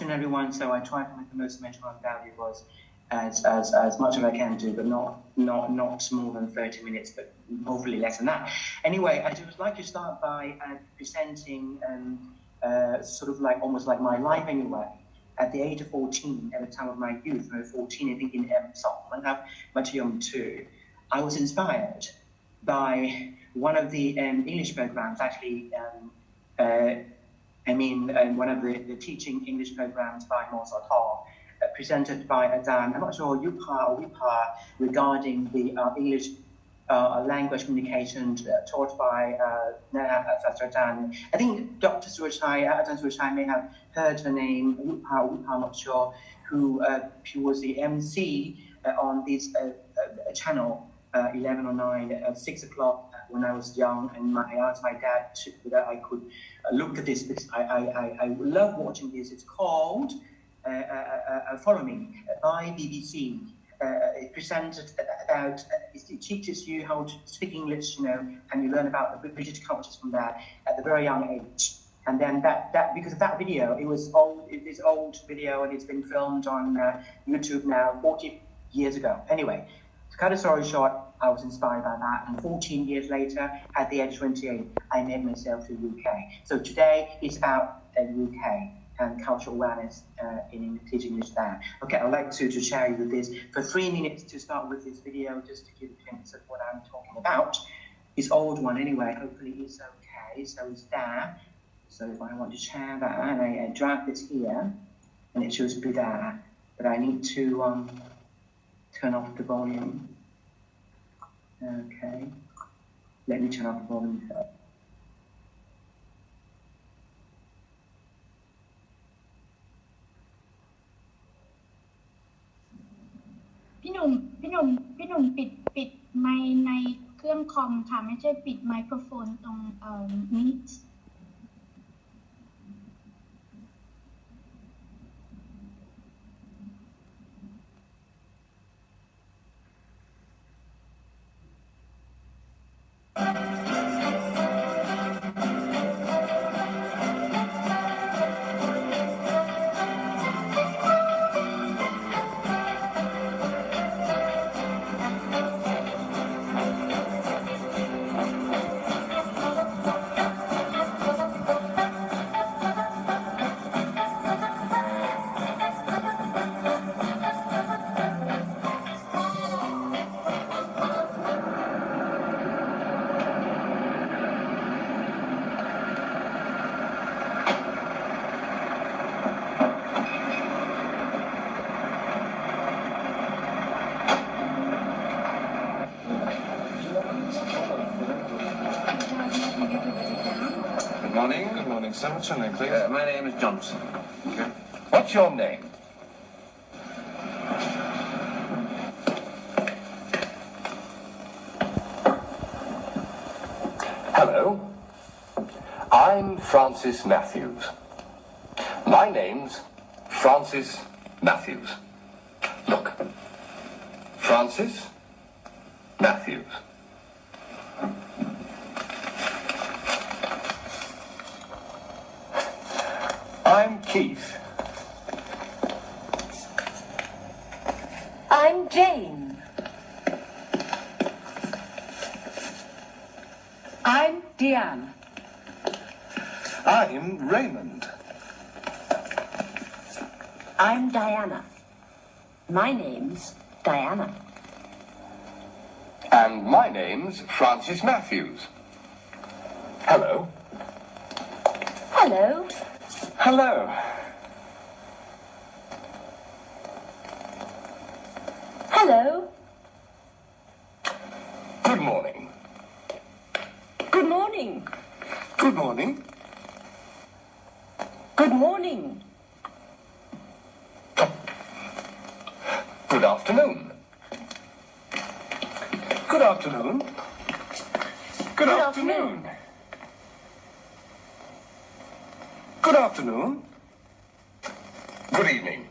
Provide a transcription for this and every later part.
everyone, so I try to make the most mental and valuable as much as I can do, but not more than 30 minutes, but hopefully less than that. Anyway, I would like to start by presenting sort of like almost like my life anyway. At the age of 14, at the time of my youth, 14, I think in too, I was inspired by one of the English programs, actually, one of the teaching English programs by Mozart Hall, presented by Dan, I'm not sure, Yupa or Wipa, regarding the English language communication taught by Professor Dan. I think Dr. Suchai may have heard her name, Wipa, I'm not sure, who was the MC on this channel, 11 or 9 at 6 o'clock when I was young, and I asked my dad whether I could look at this because I love watching this. It's called Follow Me by BBC. It presented about, it teaches you how to speak English, and you learn about the British cultures from that at a very young age. And then that because of that video, this old video, and it's been filmed on YouTube now 40 years ago. Anyway, to cut a story short, I was inspired by that, and 14 years later, at the age of 28, I made myself to UK. So today is about the UK and cultural awareness in teaching English there. Okay, I'd like to share with this for 3 minutes to start with this video, just to give a glimpse of what I'm talking about. This old one anyway, hopefully it's okay, so it's there. So if I want to share that, and I drag this here, and it should be there, but I need to turn off the volume. Okay, let me turn off the volume first. พี่หนุ่มปิดไมค์ในเครื่องคอมค่ะไม่ใช่ปิดไมโครโฟนตรงมิกซ์ Good morning, sir. What's your name, please? My name is Johnson. Okay. What's your name? Hello. I'm Francis Matthews. My name's Francis Matthews. Look. Francis Matthews. I'm Keith. I'm Jane. I'm Deanne. I'm Raymond. I'm Diana. My name's Diana. And my name's Francis Matthews. Hello. Hello. Hello. Hello. Good morning. Good morning. Good morning. Good morning. Good afternoon. Good afternoon. Good afternoon. Good afternoon. Good evening.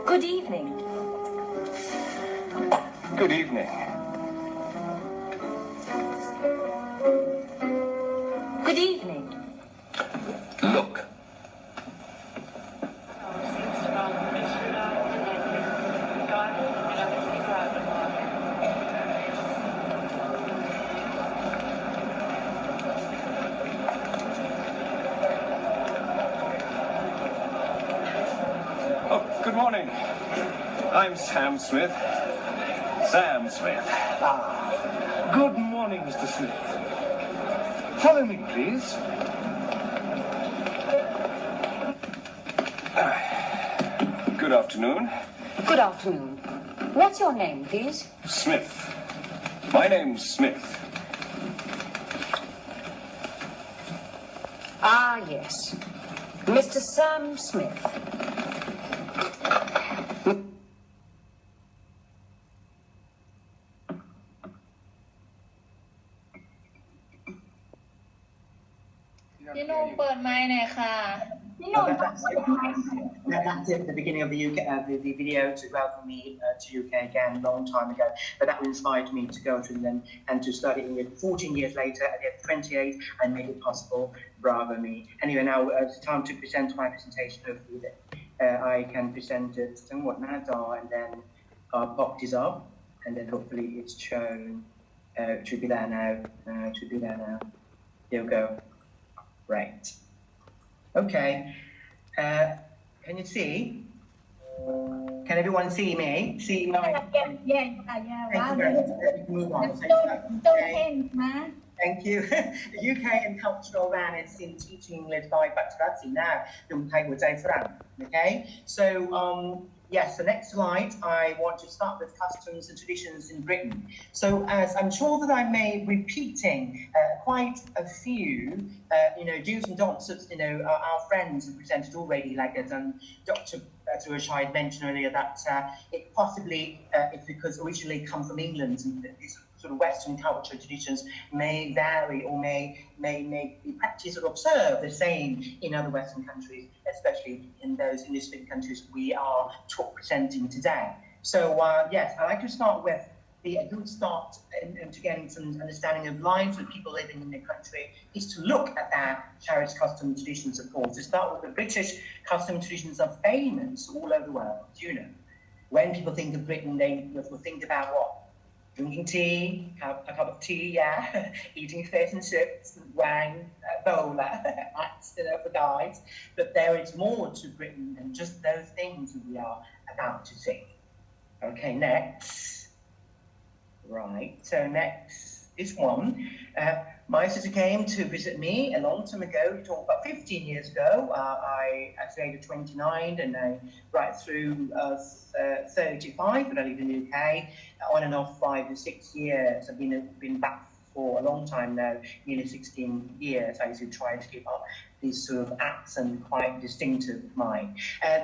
Good evening. Good evening. Good evening. Good morning. I'm Sam Smith. Sam Smith. Good morning, Mr. Smith. Follow me, please. Good afternoon. Good afternoon. What's your name, please? Smith. My name's Smith. Ah, yes. Mr. Sam Smith.พี่นุ่มเปิดไมค์หน่อยค่ะ พี่หนุ่ม That's it, the beginning of the UK, the video to welcome me to UK again a long time ago. But that inspired me to go to England and to study English. 14 years later, at the age of 28, I made it possible. Bravo me. Anyway, now it's time to present my presentation. Hopefully, I can present it somewhat now, and then pop this up, and then hopefully it's shown. It should be there now. It should be there now. Here we go. Right. Okay. Can you see? Can everyone see me? See my? yeah. Thank you very much. Let me move on. Don't change นะ Thank you. The UK and cultural awareness in teaching English by Bhattacharya now. หนุ่มไทยหัวใจฝรั่ง Okay. So yes, the next slide. I want to start with customs and traditions in Britain. So as I'm sure that I may be repeating quite a few, do's and don'ts that our friends have presented already, like as Dr. Surashai mentioned earlier, that it possibly it's because originally come from England and these sort of Western culture traditions may vary or may be practiced or observed the same in other Western countries, especially in those English-speaking countries we are presenting today. So yes, I'd like to start with a good start into getting some understanding of lives of people living in the country is to look at their cherished custom traditions, of course. To start with, the British custom traditions are famous all over the world, When people think of Britain, they will think about what? Drinking tea, a cup of tea, yeah, eating fish and chips, wearing a bowler, hats, for guys. But there is more to Britain than just those things that we are about to see. Okay, next. Right, so next is one. My sister came to visit me a long time ago, about 15 years ago. At the age of 29 and right through 35 when I lived in the UK, on and off 5 to 6 years. I've been back for a long time now, nearly 16 years. I used to try to keep up these sort of accent quite distinctive of mine.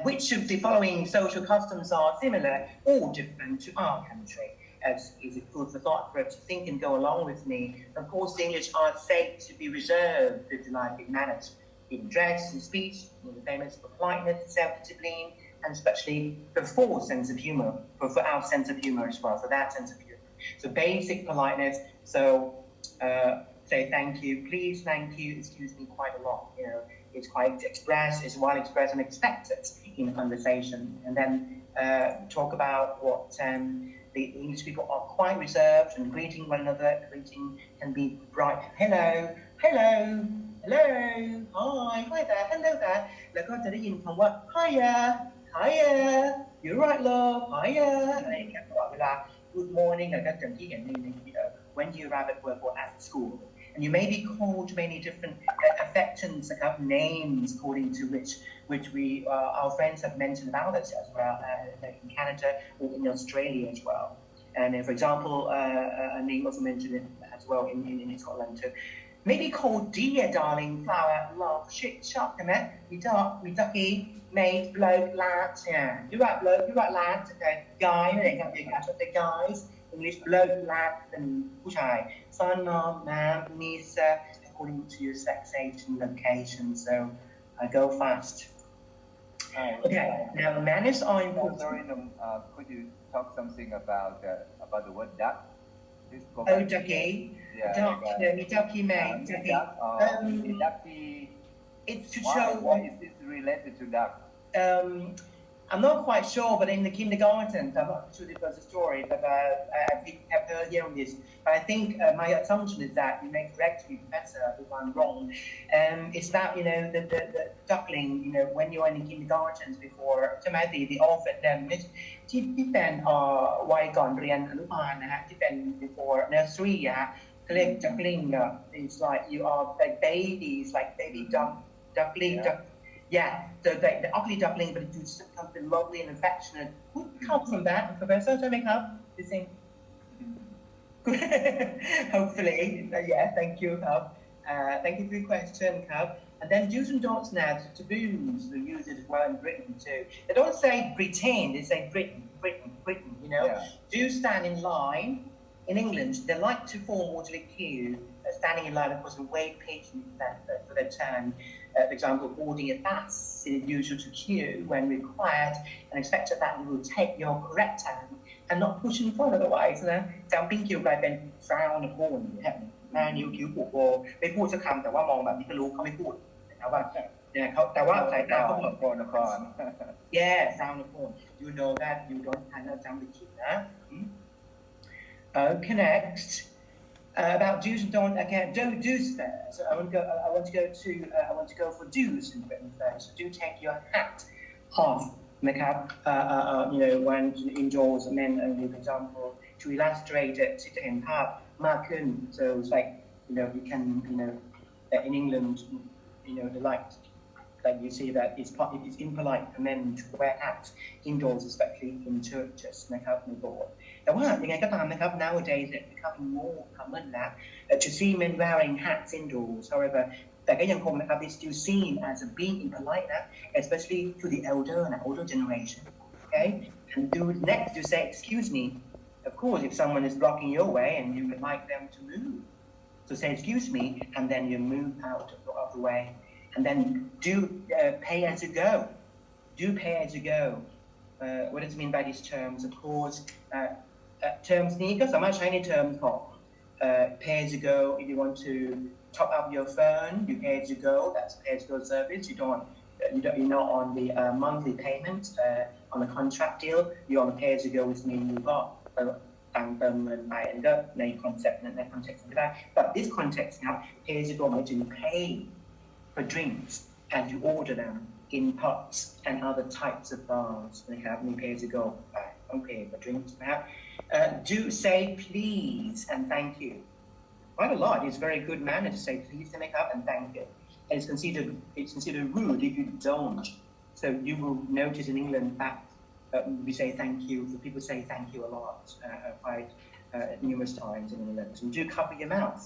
Which of the following social customs are similar or different to our country? As is a food for thought for us to think and go along with me. Of course, the English are said to be reserved with delighted manners in dress and speech, famous for politeness, self-discipline, and especially the full sense of humor, for our sense of humor as well, for that sense of humor. So basic politeness, so say thank you, please, thank you, excuse me quite a lot, it's quite expressed, it's well expressed and expected in a conversation. And then talk about what the English people are quite reserved and greeting one another. Greeting can be bright. Hello, hello, hello, hi, hi there, hello there. แล้วก็จะได้ยินคำว่า hiya, hiya, you're right, love, hiya อะไรอย่างเงี้ยตลอดเวลา good morning แล้วก็อย่างที่เห็นในvideo when you arrive at work or at school. And you may be called many different affections, names according to which our friends have mentioned about us as well, in Canada or in Australia as well. And for example, a name also mentioned it as well in Scotland too. Maybe called dear, darling, flower, love, shit, shop, we ducky, mate, bloke, lad, yeah. You're right, bloke, you're right, lad, okay. Guy, the guys. English bloke, lad, and ผู้ชาย son, mom, ma'am, niece, according to your sex, age, and location. So I go fast. Okay, now manners are important. Sorry, could you talk something about the word duck? Oh, ducky. Yeah, Duck, ducky, mate. Ducky. Ducky. It's to show. Why is this related to duck? I'm not quite sure, but in the kindergarten, I'm not sure if there's a story, but I think I've heard hearing this. But I think my assumption is that you may correct me, Professor, if I'm wrong. It's that, the duckling, when you're in the kindergartens before, ใช่ไหม the orphan, ที่เป็นวัยก่อนเรียนอนุบาลนะฮะที่เป็น before nursery อะฮะเขาเรียก duckling it's like you are like babies like baby duckling yeah the ugly duckling but it's something lovely and affectionate would come from that Professor ใช่ไหมครับ you think hopefully yeah thank you ครับ thank you for your question ครับ and then do's and don'ts now taboos we use it as well in Britain too they don't say Britain they say Britain do stand in line in England they like to form orderly queue standing in line of course and wait patiently for their turn for example boarding a bus it is usual to queue when required and expected that you will take your correct turn and not push in front otherwise นะ jumping queue กลายเป็น frown upon หน้านิ้วคิ้วผูกโบไม่พูดสักคำแต่ว่ามองแบบนี้ก็รู้เขาไม่พูดนะครับว่าเนี่ยเขาแต่ว่าสายตาเขาบอก yeah frown upon you know that you don't kind of jump the queue นะ okay next about do's and don'ts again do's first so I want to go for do's in Britain first so do take your hat off นะครับwhen indoors men only for example to illustrate it ที่จะเห็นภาพมากขึ้น so it's like you can in England they like you see that it's impolite for men to wear hats indoors especially in churches นะครับในโบสถ์แต่ว่ายังไงก็ตามนะครับ nowadays it's becoming more common นะ to see men wearing hats indoors however แต่ก็ยังคงนะครับ it's still seen as being impolite นะ especially to the older generation okay and next to say excuse me of course if someone is blocking your way and you would like them to move so say excuse me and then you move out of the way and then do pay as you go what does it mean by these terms of course terms นี้ก็สามารถใช้ใน terms ของpay as you go if you want to top up your phone you pay as you go that's pay as you go service you're not on the monthly payment on a contract deal you're on the pay as you go which means you got ตังค์เติมเงินไปอันนี้ก็ใน concept นั้นใน context ไม่ได้ but this context นะครับ pay as you go หมายถึง pay for drinks and you order them in pubs and other types of bars นะครับมี pay as you go ไปต้อง pay for drinks นะครับ do say please and thank you quite a lot it's very good manner to say please ใช่ไหมครับ and thank you and it's considered rude if you don't so you will notice in England that we say thank you so people say thank you a lot quite numerous times in England so do cover your mouth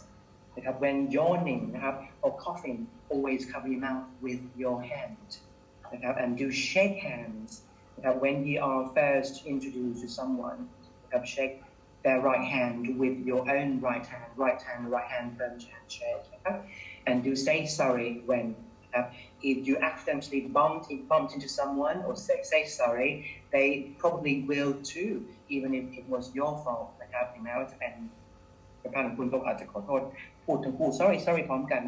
นะครับ when yawning นะครับ or coughing always cover your mouth with your hand นะครับ and do shake hands นะครับ when you are first introduced to someone นะครับ shake their right hand with your own right hand firm handshake นะครับ and do say sorry when if you accidentally bumped into someone or say sorry they probably will too even if it was your fault นะครับถึงแม้ว่าจะเป็นประธานของคุณก็อาจจะขอโทษพูดทั้งคู่ sorry พร้อมกัน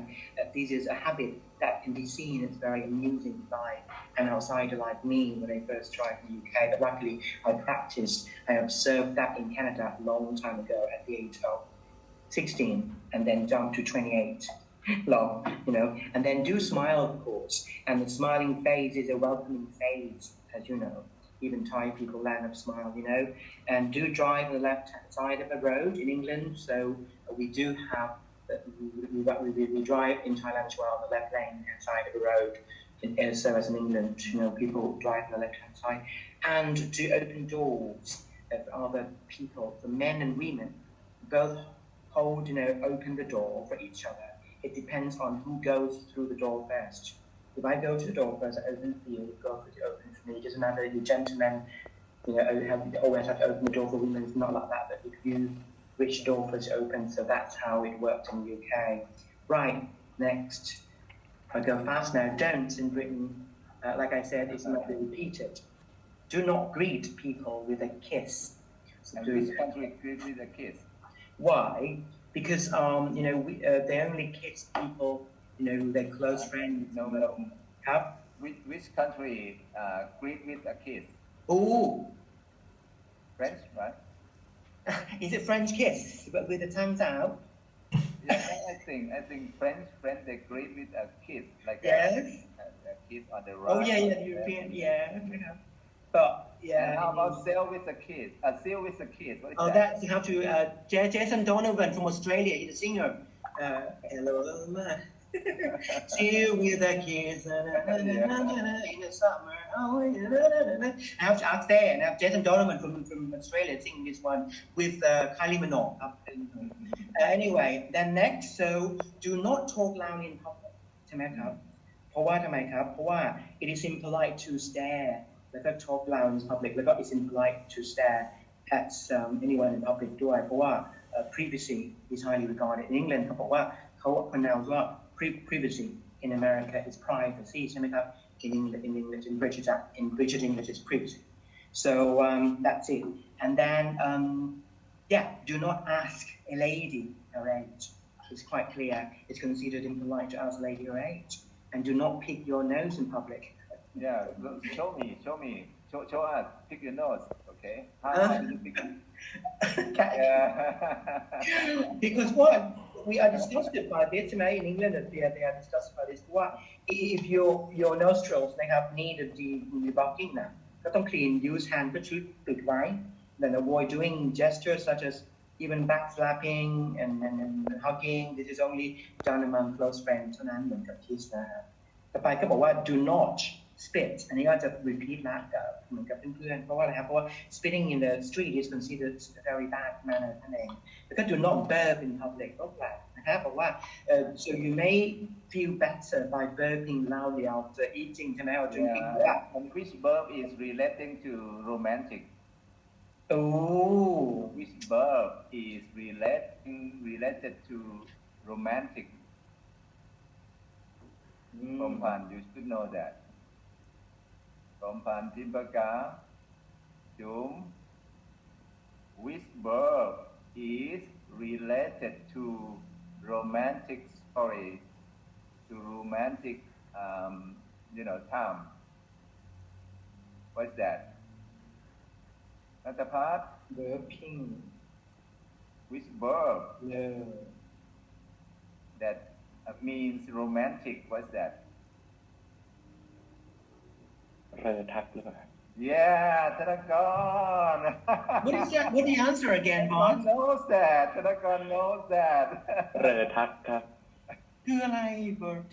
this is a habit that can be seen as very amusing by an outsider like me when I first tried in the UK but luckily I observed that in Canada a long time ago at the age of 16 and then jumped to 28 long and then do smile of course and the smiling face is a welcoming phase as you know even Thai people land up smile and do drive on the left hand side of the road in England so we do have we drive in Thailand as well on the left lane hand side of the road so as in England people drive on the left hand side and do open doors for other people for men and women both hold open the door for each other it depends on who goes through the door first if I go to the door first I open for you go for the open for me it doesn't matter you gentlemen always have to open the door for women it's not like that but if you which door first open so that's how it works in the UK right next I go fast now don't in Britain like I said it's not repeated do not greet people with a kiss so this country greet with a kiss why because they only kiss people their close friends ครับ which country greet with a kiss? Oh, French, right? is it French kiss, but with the tongues out? Yeah, I think French they greet with a kiss, like Yes. a kiss on the right. Oh yeah, European, yeah. But yeah. And how about sail with a kiss? Sail with a kiss. What is Oh, that? that's you have to. Jason Donovan from Australia, he's a singer. Hello, my. See you with the kids in the summer. Oh, I have to ask there, and have Jason Donovan from Australia sing this one with Kylie Minogue. Anyway, then next, so do not talk loudly in public ใช่ไหมครับเพราะว่าทำไมครับเพราะว่า it is impolite to stare แล้วก็ talk loud in public แล้วก็ it's impolite to stare at anyone in public ด้วยเพราะว่า privacy is highly regarded in England เขาบอกว่าเขา pronounce ว่า privacy in America is privacy ใช่ไหมครับ in English in British English is privacy so that's it and then yeah do not ask a lady her age it's quite clear it's considered impolite to ask a lady her age and do not pick your nose in public Yeah, show us, pick your nose, okay? How do you pick it? Yeah. Because what we are discussed by this ใช่ไหม in England they are discussed by this ว่า if your nostrils นะครับ need a debugging นะก็ต้อง clean use hand ก็ชุดปิดไว้ then avoid doing gestures such as even backslapping and hugging this is only done among close friends เท่านั้นเหมือนกับ kiss นะครับต่อไปก็บอกว่า do not spit อันนี้ก็จะ repeat ละกับเหมือนกับเพื่อนๆเพราะว่าอะไรครับเพราะว่า spitting in the street is considered a very bad manner นั่นเองแล้วก็ do not burp in public ก็แปลกนะครับบอกว่า so you may feel better by burping loudly after eating ใช่ไหม or drinking water And which verb is relating to romantic? Oh Which verb is related to romantic? Kompan, you should know that. Kompan Timbaka, Jum, which verb is related to romantic story, to romantic, time? What's that? Natapat, burping which verb no that means romantic? What's that? เรอทักหรือเปล่า Yeah, Tanagon. what is that what the answer again Tanagon boss knows that. Tanagon knows that. เรอทักครับ คืออะไร burp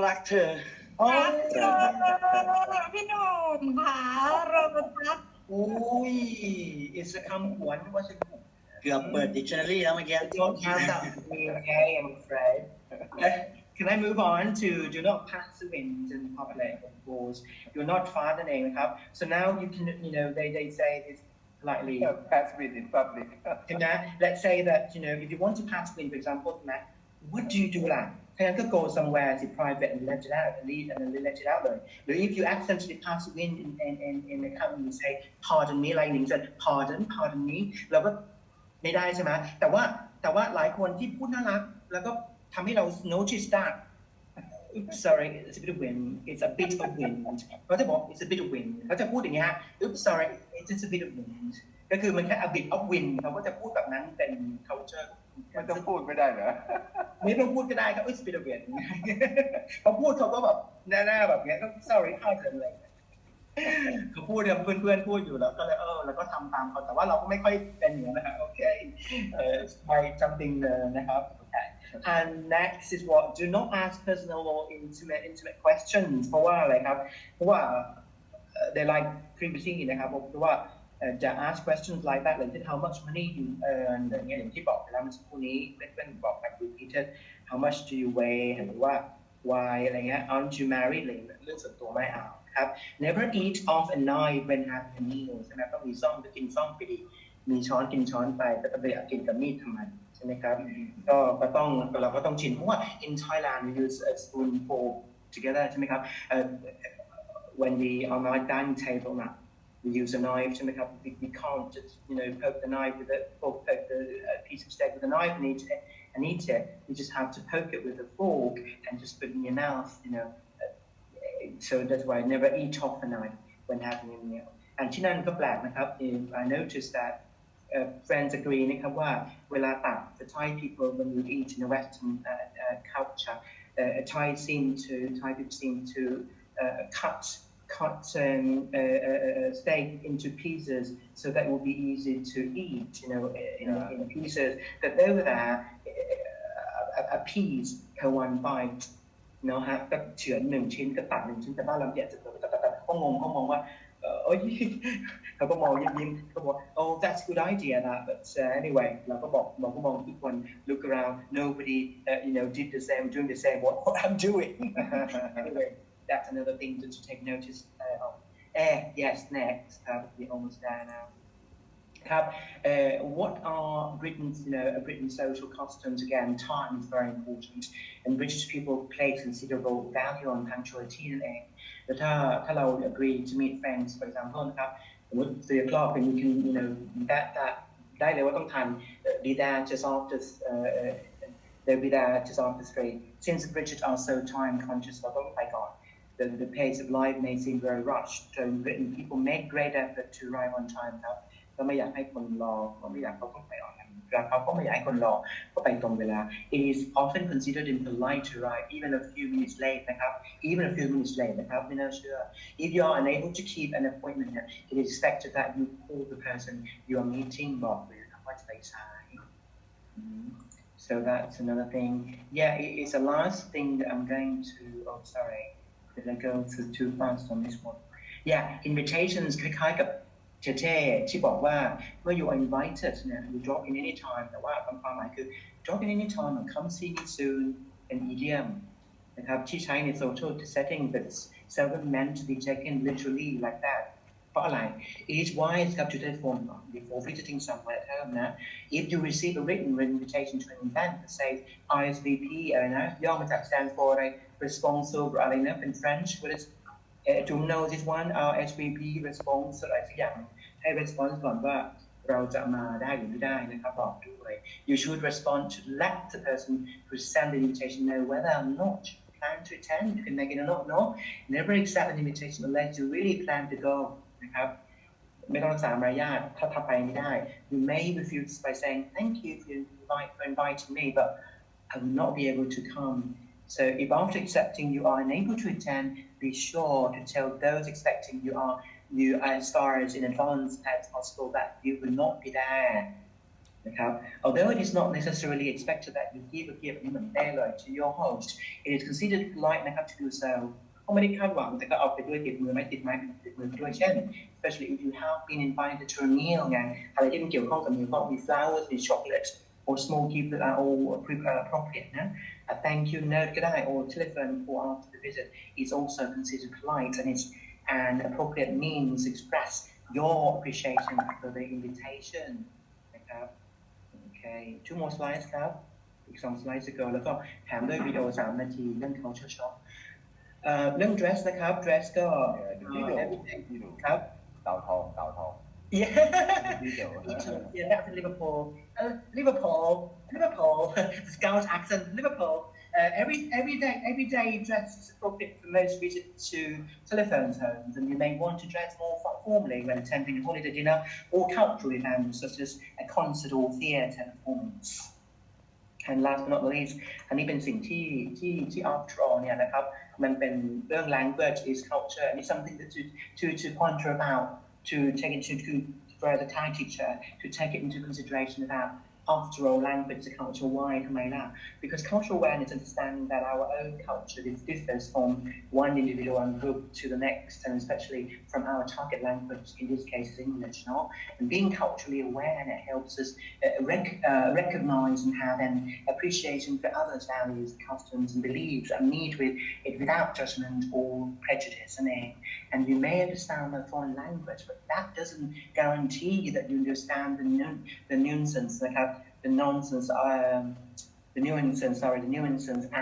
รักเธออ๋อ พี่หนุ่มค่ะโรบัส อุ้ย it's a คำขวัญว่าจะ เกือบเปิด dictionary แล้วเมื่อกี้ don't have that with me okay I'm afraid can I move on to do not pass the wind in public of course do not fart นั่นเองนะครับ so now you can they say this politely Pass wind in public. ใช่ไหม let's say that if you want to pass wind for example ใช่ไหม what do you do ล่ะถ้างั้นก็ go somewhere to private and let it out and leave and then let it out เลยหรือ if you accidentally pass the wind in the company you say pardon me อะไรหนึ่ง said pardon me เราก็ไม่ได้ใช่ไหมแต่ว่าหลายคนที่พูดน่ารักแล้วก็ทำให้เรา notice that oops sorry it's a bit of wind it's a bit of wind เขาจะบอก it's a bit of wind เขาจะพูดอย่างเงี้ย oops sorry it's just a bit of wind ก็คือมันแค่ a bit of wind เขาก็จะพูดแบบนั้นเป็น culture ไม่ต้องพูดไม่ได้เหรอ ไม่ต้องพูดก็ได้ครับ it's a bit of wind เขาพูดเขาก็แบบหน้าแบบเงี้ยก็ sorry พลาดเกินเลยเขาพูดเพื่อนพูดอยู่แล้วก็เลยแล้วก็ทำตามเขาแต่ว่าเราก็ไม่ค่อยเป็นอย่างนั้นนะครับโอเคไป something นะครับ okay and next is what do not ask personal or intimate questions เพราะว่าอะไรครับเพราะว่าthey like privacy นะครับเพราะว่าจะ ask questions like that เลยที่ how much money you earn อย่างที่บอกไปแล้วเมื่อสักครู่นี้เป็นบอกแบบ repeated how much do you weigh หรือว่า why อะไรเงี้ย aren't you married อะไรเรื่องส่วนตัวไม่เอาครับ never eat off a knife when having a meal ใช่ไหมต้องมีซ่อมก็กินซ่อมไปดีมีช้อนกินช้อนไปแต่ไปกินกับมีดทำไมใช่ไหมครับก็ต้องเราก็ต้องชินเพราะว่า in Thailand we use a spoon fork together ใช่ไหมครับwhen we are on our dining table now we use a knife ใช่ไหมครับ we can't just poke the knife with a fork poke the piece of steak with a knife and eat it we just have to poke it with a fork and just put it in your mouth so that's why I never eat overnight when having a meal. And ที่นั่นก็แปลกนะครับ I noticed that friends agree นะครับว่าเวลาตัก the Thai people when you eat in a Western culture Thai people seem to cut steak into pieces so that it will be easy to eat, in pieces. That over there, a piece per one bite, เนาะฮะก็เฉือน1 ชิ้นก็ตัด1 ชิ้นแต่บ้านเราเนี่ยจะเขามองว่าเขาก็มองยิ้มเขาบอก oh that's good idea that but anyway เราก็มองทุกคน look around nobody did the same doing the same what I'm doing anyway that's another thing to take notice of yes next we're almost there now what are Britain's social customs? Again, time is very important, and British people place considerable value on punctuality นั่นเองแต่ถ้าเรา agree to meet friends for example นะครับสมมติ 3 o'clock and you can that ได้เลยว่าต้องทัน be there just after they'll be there just after 3 since the British are so time conscious เราต้องไปก่อนthe pace of life may seem very rushed so in Britain people make great effort to arrive on time ครับก็ไม่อยากให้คนรอก็ไม่อยากเขาต้องไปออนเขาก็ไม่อยากให้คนรอก็ไปตรงเวลา It is often considered impolite to arrive even a few minutes late นะครับ even a few minutes late นะครับไม่น่าเชื่อ If you are unable to keep an appointment it is expected that you call the person you are meeting บอกเลยนะครับว่าจะไปสาย so that's another thing it's the last thing that I'm going to sorry did I go too fast on this one invitations คล้ายๆกับเท่ๆที่บอกว่าเมื่อ you are invited you drop in any time แต่ว่าความหมายคือ drop in any time and come see me soon an idiom นะครับที่ใช้ใน social setting but seldom meant to be taken literally like that เพราะอะไร it is wise ครับ to take phone before visiting somewhere at home นะ if you receive a written invitation to an event that says RSVP อะไรนะย่อมาจาก stand for อะไร responsible อะไรนะเป็น French what is to know this one RSVP response อะไรสักอย่างให้ response ก่อนว่าเราจะมาได้หรือไม่ได้นะครับบอกด้วย you should respond to let the person who sent the invitation know whether or not you plan to attend you can make it or not no never accept an invitation unless you really plan to go นะครับไม่ต้องรักษามารยาทถ้าทำไปไม่ได้ you may refuse by saying thank you for inviting me but I will not be able to come so if after accepting you are unable to attend be sure to tell those expecting you as far as in advance as possible that you will not be there นะครับ although it is not necessarily expected that you give a gift to your host it is considered polite นะครับ to do so ก็ไม่ได้คาดหวังแต่ก็เอาไปด้วยติดมือด้วยเช่น especially if you have been invited to a meal ไงอะไรที่มันเกี่ยวข้องกับ meal ก็มี flowers มี chocolate or small gifts that are all appropriate นะa thank you note ก็ได้ or telephone call after the visit is also considered polite and it's an appropriate means to express your appreciation for the invitation นะครับ okay 2 more slides ครับอีก2 slides ก็แล้วก็แถมด้วยวิดีโอ3 นาทีเรื่อง culture shock เรื่อง dress นะครับ dress ก็ครับเต่าทองYeah, that's in Liverpool. Liverpool. The Scouse accent, Liverpool. Every day dress is appropriate for most visits to telephone homes, and you may want to dress more formally when attending a holiday dinner or cultural events such as a concert or theatre performance. And last but not least, อันนี้เป็นสิ่งที่ after all เนี่ยนะครับมันเป็นเรื่อง language is culture and it's something that to ponder about. To take into for the Thai teacher to take it into consideration about after all language is a culture why ทำไมล่ะ because cultural awareness understanding that our own culture differs from one individual and group to the next and especially from our target language in this case English and being culturally aware that helps us recognize and have an appreciation for others' values, customs and beliefs and meet with it without judgment or prejudice and you may understand a foreign language but that doesn't guarantee that you understand the nuisance the nuisance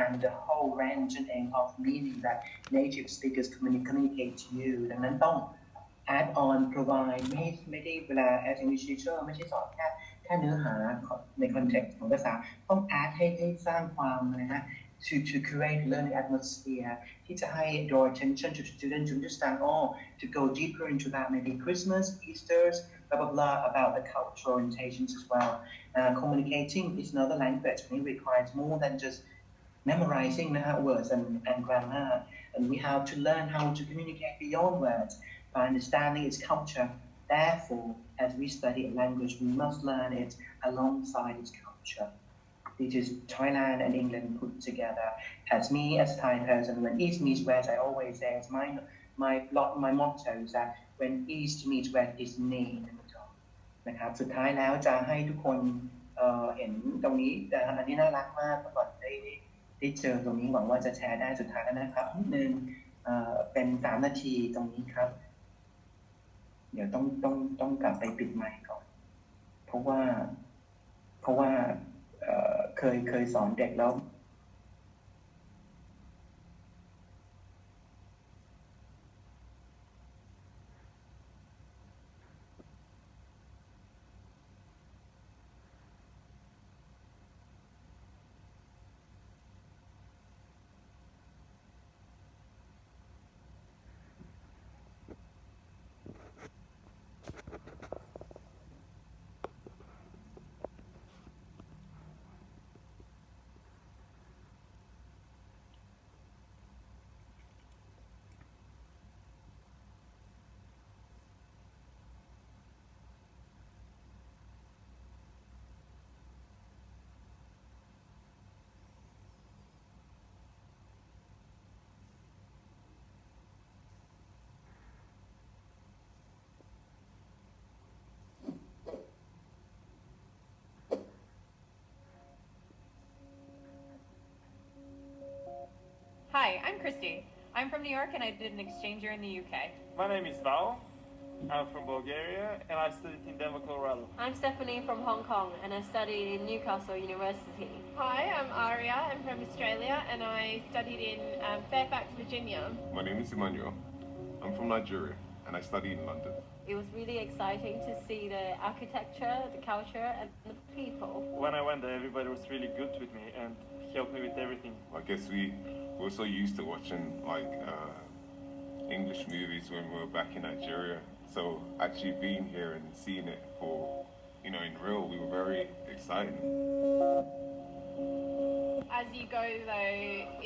and the whole range of meaning that native speakers communicate to you ดังนั้นต้อง add on provide ไม่ได้เวลา as English teacher ไม่ใช่สอนแค่เนื้อหาใน context ของภาษาต้อง add ให้สร้างความ to create learning atmosphere ที่จะให้ draw attention to students to understand to go deeper into that maybe Christmas, Easter's, blah blah blah about the cultural orientations as well. Communicating is another language and it requires more than just memorizing words and grammar, and we have to learn how to communicate beyond words by understanding its culture. Therefore, as we study a language, we must learn it alongside its culture. This is Thailand and England put together. As me, as a Thai person, when East meets West, I always say it's my motto is that when East meets West is me นะครับสุดท้ายแล้วจะให้ทุกคนเห็นตรงนี้อันนี้น่ารักมากก่อนได้เจอตรงนี้หวังว่าจะแชร์ได้สุดท้ายแล้วนะครับนิดนึงเป็น3 นาทีตรงนี้ครับเดี๋ยวต้องกลับไปปิดไมค์ก่อนเพราะว่าเคยสอนเด็กแล้ว Hi, I'm Christy. I'm from New York and I did an exchange year in the UK. My name is Val. I'm from Bulgaria and I studied in Denver, Colorado. I'm Stephanie from Hong Kong and I studied in Newcastle University. Hi, I'm Aria. I'm from Australia and I studied in Fairfax, Virginia. My name is Emmanuel. I'm from Nigeria and I study in London. It was really exciting to see the architecture, the culture and the people. When I went there, everybody was really good with me and helped me with everything. I guess we're so used to watching like English movies when we were back in Nigeria. So actually being here and seeing it for, in real, we were very excited. As you go though,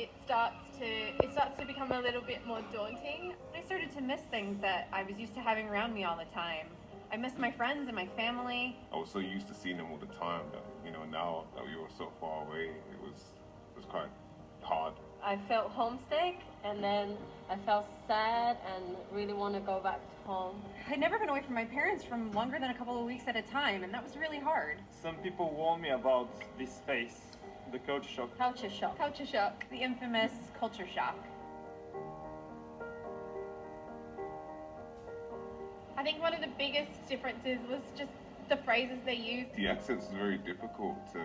it starts to become a little bit more daunting. I started to miss things that I was used to having around me all the time. I missed my friends and my family. I was so used to seeing them all the time that, now that we were so far away, it was quite hard. I felt homesick and then I felt sad and really want to go back home. I'd never been away from my parents from longer than a couple of weeks at a time, and that was really hard. Some people warned me about this space, the culture shock. Culture shock. Culture shock. The infamous culture shock. I think one of the biggest differences was just the phrases they used. The accents is very difficult to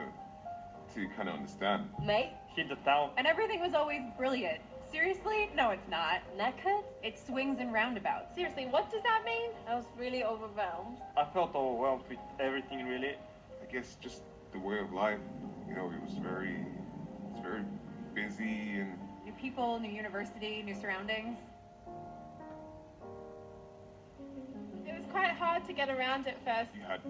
kind of understand. Mate? Hit the town. And everything was always brilliant. Seriously? No, it's not. Knackered? It swings and roundabouts. Seriously, what does that mean? I was really overwhelmed. I felt overwhelmed with everything, really. I guess just the way of life, it was very busy and... New people, new university, new surroundings. It was quite hard to get around at first. You had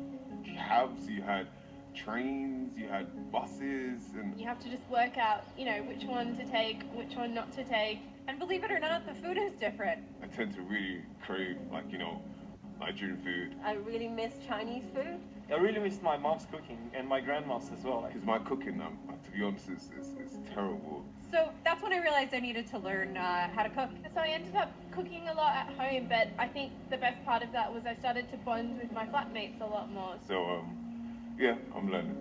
cabs, you had trains, you had buses, and... You have to just work out, which one to take, which one not to take. And believe it or not, the food is different. I tend to really crave, Nigerian food. I really miss Chinese food. I really missed my mom's cooking and my grandma's as well. Because my cooking, to be honest, is terrible. So that's when I realized I needed to learn how to cook. So I ended up cooking a lot at home, but I think the best part of that was I started to bond with my flatmates a lot more. So, yeah, I'm learning.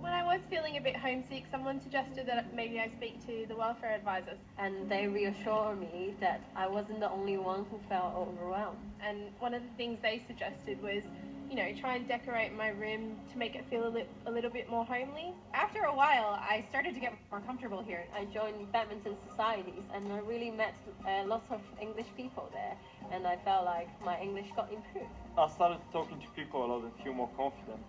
When I was feeling a bit homesick, someone suggested that maybe I speak to the welfare advisors. And they reassured me that I wasn't the only one who felt overwhelmed. And one of the things they suggested was, try and decorate my room to make it feel a little bit more homely. After a while, I started to get more comfortable here. I joined badminton societies and I really met lots of English people there. And I felt like my English got improved. I started talking to people a lot and feel more confident.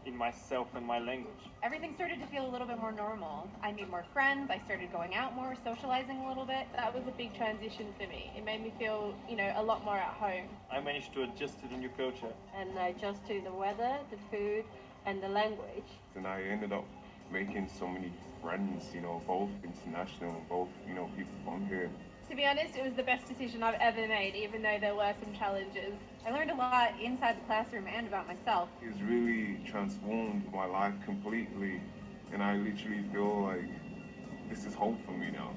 in myself and my language. Everything started to feel a little bit more normal. I made more friends, I started going out more, socializing a little bit. That was a big transition for me. It made me feel, a lot more at home. I managed to adjust to the new culture. And I adjust to the weather, the food, and the language. And I ended up making so many friends, both international, both, people from here. To be honest, it was the best decision I've ever made, even though there were some challenges. I learned a lot inside the classroom and about myself. It's really transformed my life completely, and I literally feel like this is hope for me now.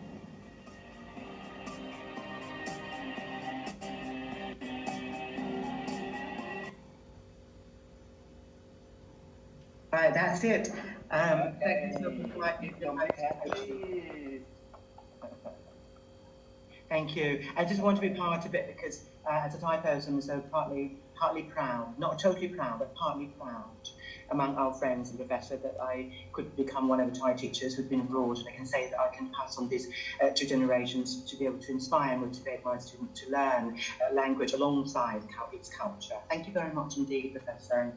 Right, that's it. Thank you so much. Thank you. I just want to be part of it because as a Thai person, I'm so partly proud, not totally proud, but partly proud among our friends and professors that I could become one of the Thai teachers who've been abroad, and I can say that I can pass on this to generations to be able to inspire and motivate my students to learn language alongside its culture. Thank you very much indeed, Professor.